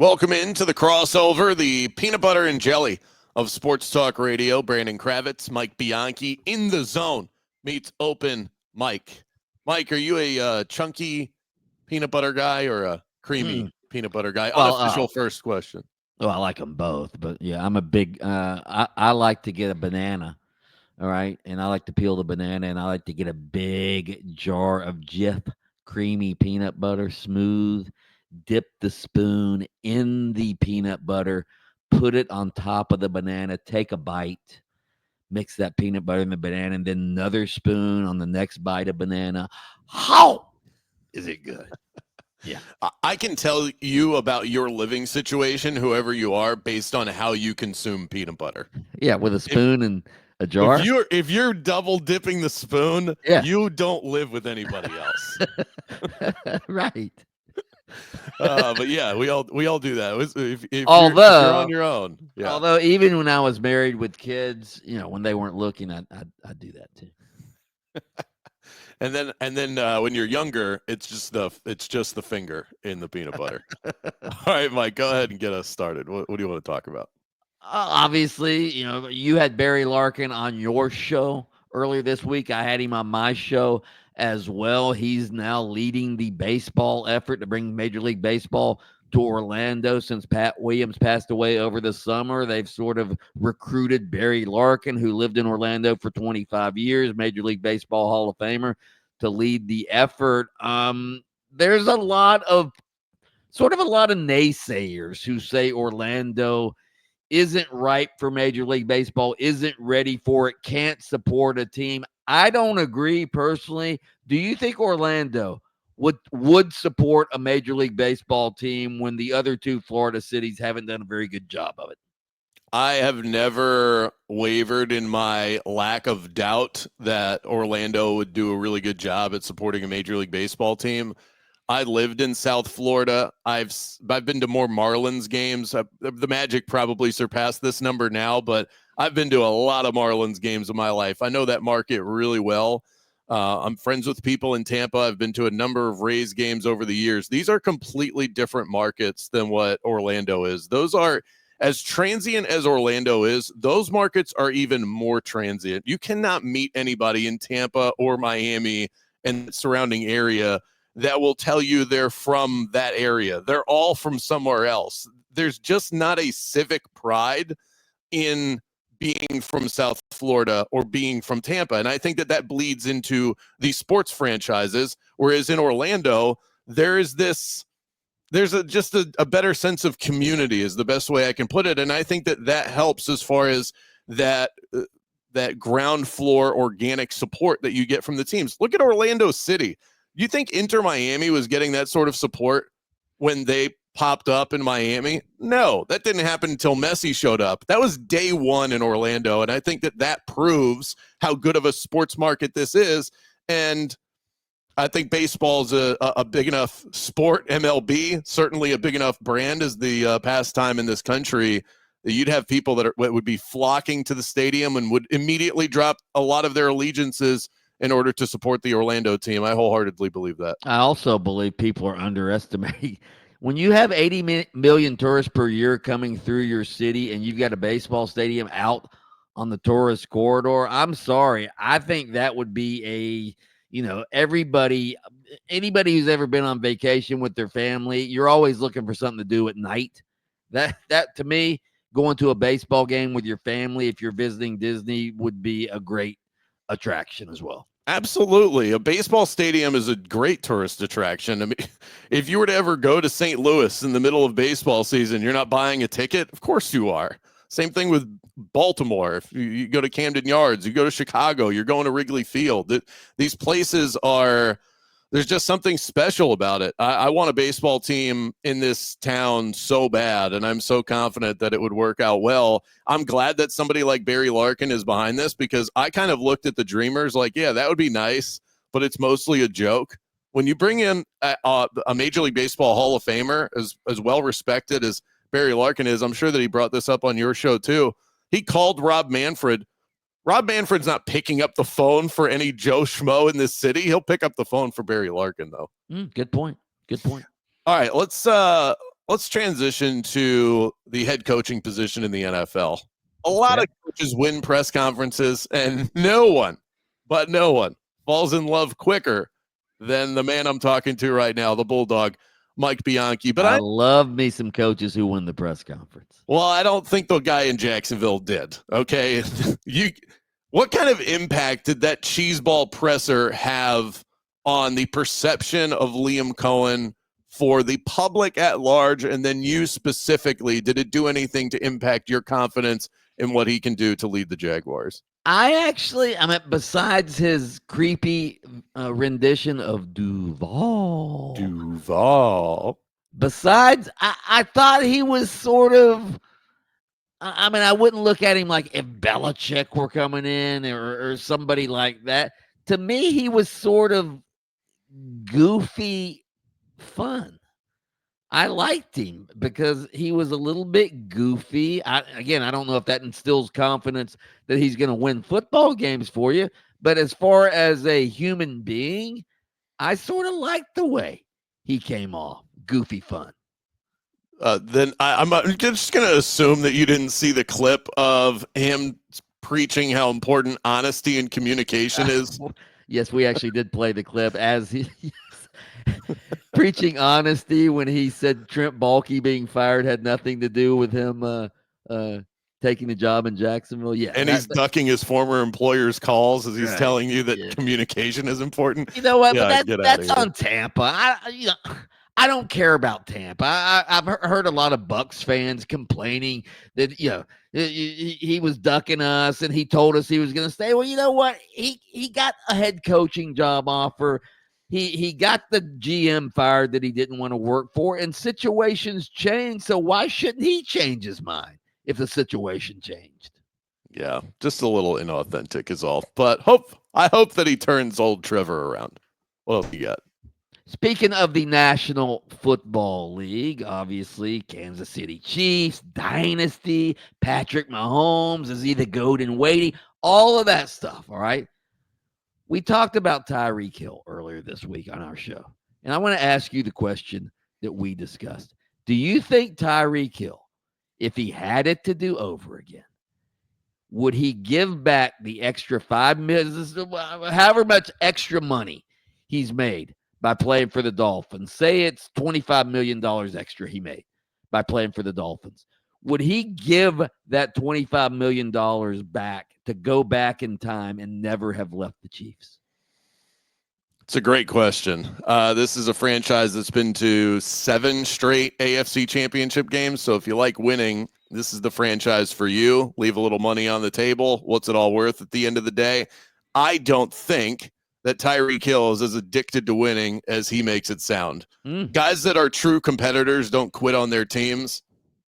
Welcome into the crossover, the peanut butter and jelly of Sports Talk Radio. Brandon Kravitz, Mike Bianchi in the zone meets open Mike. Mike, are you a chunky peanut butter guy or a creamy peanut butter guy? Well, Unofficial first question. Well, I like them both, but yeah, I'm a big. I like to get a banana, all right, and I like to peel the banana, and I like to get a big jar of Jif creamy peanut butter, smooth. Dip the spoon in the peanut butter, put it on top of the banana, take a bite, mix that peanut butter and the banana, and then another spoon on the next bite of banana. How is it good? Yeah. I can tell you about your living situation, whoever you are, based on how you consume peanut butter. Yeah, with a spoon and a jar. If you're double dipping the spoon, you don't live with anybody else. Right. But yeah, we all do that. If you're on your own. Yeah. Although even when I was married with kids, when they weren't looking, I'd do that too. And then when you're younger, it's just the finger in the peanut butter. All right, Mike, go ahead and get us started. What do you want to talk about? Obviously, you had Barry Larkin on your show earlier this week. I had him on my show as well. He's now leading the baseball effort to bring Major League Baseball to Orlando since Pat Williams passed away over the summer. They've sort of recruited Barry Larkin, who lived in Orlando for 25 years, Major League Baseball Hall of Famer, to lead the effort. There's a lot of naysayers who say Orlando isn't ripe for Major League Baseball, isn't ready for it, can't support a team. I don't agree personally. Do you think Orlando would support a Major League Baseball team when the other two Florida cities haven't done a very good job of it? I have never wavered in my lack of doubt that Orlando would do a really good job at supporting a Major League Baseball team. I lived in South Florida. I've been to more Marlins games. The Magic probably surpassed this number now, but I've been to a lot of Marlins games in my life. I know that market really well. I'm friends with people in Tampa. I've been to a number of Rays games over the years. These are completely different markets than what Orlando is. Those are, as transient as Orlando is, those markets are even more transient. You cannot meet anybody in Tampa or Miami and the surrounding area that will tell you they're from that area. They're all from somewhere else. There's just not a civic pride in being from South Florida or being from Tampa. And I think that bleeds into the sports franchises. Whereas in Orlando, there's just a better sense of community is the best way I can put it. And I think that helps as far as that ground floor organic support that you get from the teams. Look at Orlando City. You think Inter Miami was getting that sort of support when they popped up in Miami? No, that didn't happen until Messi showed up. That was day one in Orlando, and I think that proves how good of a sports market this is. And I think baseball's a big enough sport, MLB, certainly a big enough brand as the pastime in this country, that you'd have people that would be flocking to the stadium and would immediately drop a lot of their allegiances in order to support the Orlando team. I wholeheartedly believe that. I also believe people are underestimating. When you have 80 million tourists per year coming through your city and you've got a baseball stadium out on the tourist corridor, I'm sorry. I think that would be anybody who's ever been on vacation with their family, you're always looking for something to do at night. That to me, going to a baseball game with your family, if you're visiting Disney, would be a great attraction as well. Absolutely. A baseball stadium is a great tourist attraction. I mean, if you were to ever go to St. Louis in the middle of baseball season, you're not buying a ticket? Of course you are. Same thing with Baltimore. If you go to Camden Yards, you go to Chicago, you're going to Wrigley Field. These places there's just something special about it. I want a baseball team in this town so bad, and I'm so confident that it would work out well. I'm glad that somebody like Barry Larkin is behind this, because I kind of looked at the Dreamers like, yeah, that would be nice, but it's mostly a joke. When you bring in a Major League Baseball Hall of Famer, as well-respected as Barry Larkin is, I'm sure that he brought this up on your show too. He called Rob Manfred. Rob Manfred's not picking up the phone for any Joe Schmo in this city. He'll pick up the phone for Barry Larkin, though. Good point. Good point. All right, let's let's transition to the head coaching position in the NFL. A lot of coaches win press conferences, and no one falls in love quicker than the man I'm talking to right now, the Bulldog, Mike Bianchi. But I love me some coaches who win the press conference. Well, I don't think the guy in Jacksonville did. Okay. What kind of impact did that cheeseball presser have on the perception of Liam Coen for the public at large? And then you specifically, did it do anything to impact your confidence in what he can do to lead the Jaguars? I mean, besides his creepy rendition of Duval. Besides, I thought he was sort of, I mean, I wouldn't look at him like if Belichick were coming in or somebody like that. To me, he was sort of goofy fun. I liked him because he was a little bit goofy. I don't know if that instills confidence that he's going to win football games for you. But as far as a human being, I sort of liked the way he came off. Goofy fun. Then I'm just going to assume that you didn't see the clip of him preaching how important honesty and communication is. Yes, we actually did play the clip as he preaching honesty when he said Trent Baalke being fired had nothing to do with him taking the job in Jacksonville. Yeah, and he's ducking his former employer's calls as he's telling you that communication is important. You know what? Yeah, but that's on Tampa. I don't care about Tampa. I've heard a lot of Bucs fans complaining that he was ducking us and he told us he was going to stay. Well, you know what? He got a head coaching job offer. He got the GM fired that he didn't want to work for, and situations change. So why shouldn't he change his mind if the situation changed? Yeah, just a little inauthentic is all. But I hope that he turns old Trevor around. What else you got? Speaking of the National Football League, obviously, Kansas City Chiefs, Dynasty, Patrick Mahomes, is he the GOAT in waiting? All of that stuff, all right? We talked about Tyreek Hill earlier this week on our show, and I want to ask you the question that we discussed. Do you think Tyreek Hill, if he had it to do over again, would he give back the extra $5 million, however much extra money he's made by playing for the Dolphins? Say it's $25 million extra he made by playing for the Dolphins. Would he give that $25 million back to go back in time and never have left the Chiefs? It's a great question. This is a franchise that's been to 7 straight AFC championship games. So if you like winning, this is the franchise for you. Leave a little money on the table. What's it all worth at the end of the day? I don't think that Tyreek Hill is as addicted to winning as he makes it sound. Guys that are true competitors don't quit on their teams.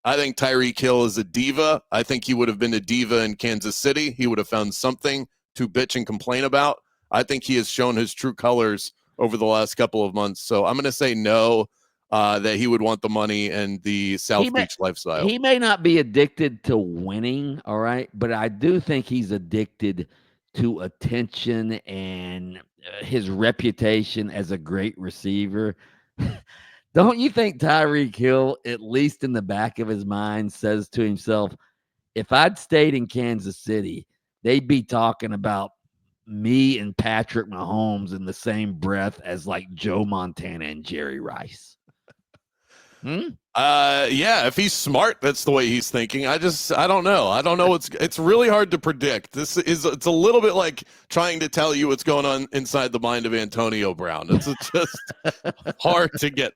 I think Tyreek Hill is a diva. I think he would have been a diva in Kansas City. He would have found something to bitch and complain about. I think he has shown his true colors over the last couple of months. So I'm going to say no, that he would want the money and the South Beach lifestyle. He may not be addicted to winning, all right, but I do think he's addicted to attention and his reputation as a great receiver. Don't you think Tyreek Hill, at least in the back of his mind, says to himself, if I'd stayed in Kansas City, they'd be talking about me and Patrick Mahomes in the same breath as like Joe Montana and Jerry Rice? Yeah, if he's smart, that's the way he's thinking. I don't know. It's really hard to predict. It's a little bit like trying to tell you what's going on inside the mind of Antonio Brown. It's just hard to get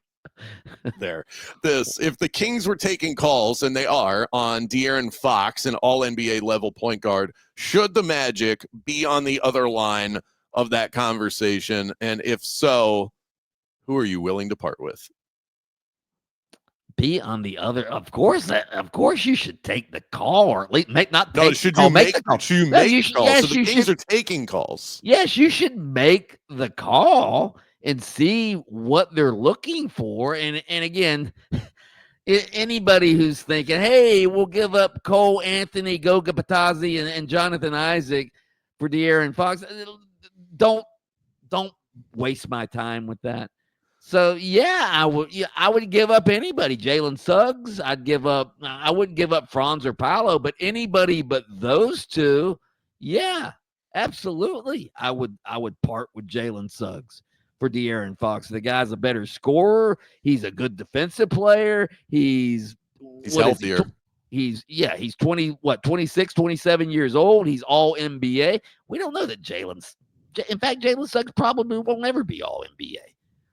there. If the Kings were taking calls, and they are, on De'Aaron Fox, an all-NBA level point guard, should the Magic be on the other line of that conversation? And if so, who are you willing to part with? Be on the other. Of course, you should take the call, or at least make the call. Should you make the call? So the Kings are taking calls. Yes, you should make the call and see what they're looking for. And again, anybody who's thinking, hey, we'll give up Cole Anthony, Goga Batazzi, and Jonathan Isaac for De'Aaron Fox, don't waste my time with that. So yeah, I would. Yeah, I would give up anybody. Jalen Suggs. I'd give up. I wouldn't give up Franz or Paolo, but anybody but those two. Yeah, absolutely. I would. I would part with Jalen Suggs for De'Aaron Fox. The guy's a better scorer. He's a good defensive player. He's what is he? healthier. He's 26, 27 years old. He's all NBA. We don't know that Jalen's. In fact, Jalen Suggs probably won't ever be all NBA.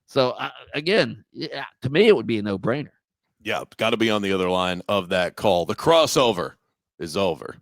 So again, to me, it would be a no-brainer. Yeah, got to be on the other line of that call. The crossover is over.